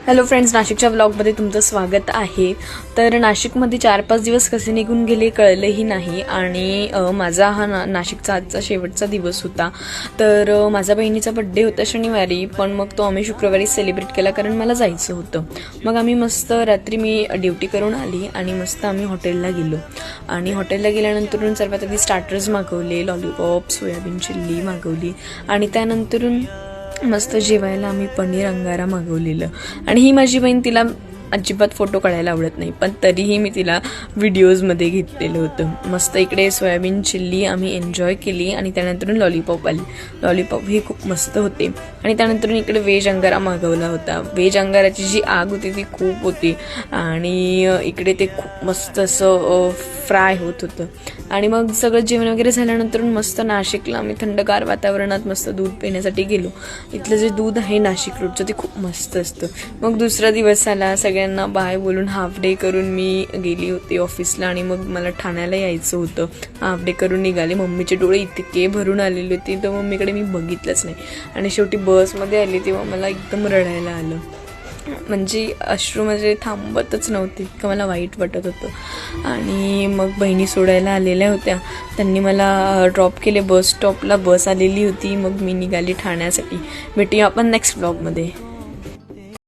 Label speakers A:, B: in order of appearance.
A: Hello friends, नाशिकच्या व्लॉगमध्ये तुमचं स्वागत आहे. तर नाशिकमध्ये 4-5 दिवस कसे निघून गेले कळलेही नाही. आणि माझा हा नाशिकचा आजचा शेवटचा दिवस होता. तर माझ्या बहिणीचा बड्डे होता शनिवारी, पण मग तो आम्ही शुक्रवारी सेलिब्रेट केला कारण मला जायचं होतं. मग आम्ही मस्त रात्री मी ड्युटी करून आली आणि मस्त आम्ही हॉटेलला गेलो. आणि हॉटेलला गेल्यानंतरून सर्वात आधी स्टार्टर्स मागवले, लॉलीपॉप, सोयाबीन चिल्ली मागवली आणि त्यानंतरून मस्त जेवायला आम्ही पनीर अंगारा मागवलेलं. आणि ही माझी बहीण, तिला अजिबात फोटो काढायला आवडत नाही, पण तरीही मी तिला व्हिडिओजमध्ये घेतलेलं होतं. मस्त इकडे सोयाबीन चिल्ली आम्ही एन्जॉय केली आणि त्यानंतर लॉलीपॉप आली. लॉलीपॉप ही खूप मस्त होते. आणि त्यानंतर इकडे व्हेज अंगारा मागवला होता. व्हेज अंगाराची जी आग होती ती खूप होती आणि इकडे ते खूप मस्त असं फ्राय होत होतं. आणि मग सगळं जेवण वगैरे झाल्यानंतर मस्त नाशिकला आम्ही थंडगार वातावरणात मस्त दूध पिण्यासाठी गेलो. इथलं जे दूध आहे नाशिक रोडचं ते खूप मस्त असतं. मग दुसरा दिवस आला, सगळ्यांना बाय बोलून हाफ डे करून मी गेली होती ऑफिसला. आणि मग मला ठाण्याला यायचं होतं. हाफ डे करून निघाले. मम्मीचे डोळे इतके भरून आलेले होते तर मम्मीकडे मी बघितलंच नाही. आणि शेवटी बसमध्ये आली तेव्हा मला एकदम रडायला आलं. म्हणजे अश्रू म्हणजे थांबतच नव्हते, इतकं मला वाईट वाटत होतं. आणि मग बहिणी सोडायला आलेल्या होत्या, त्यांनी मला ड्रॉप केले बस स्टॉपला. बस आलेली होती, मग मी निघाली ठाण्यासाठी. भेटूया आपण नेक्स्ट ब्लॉगमध्ये.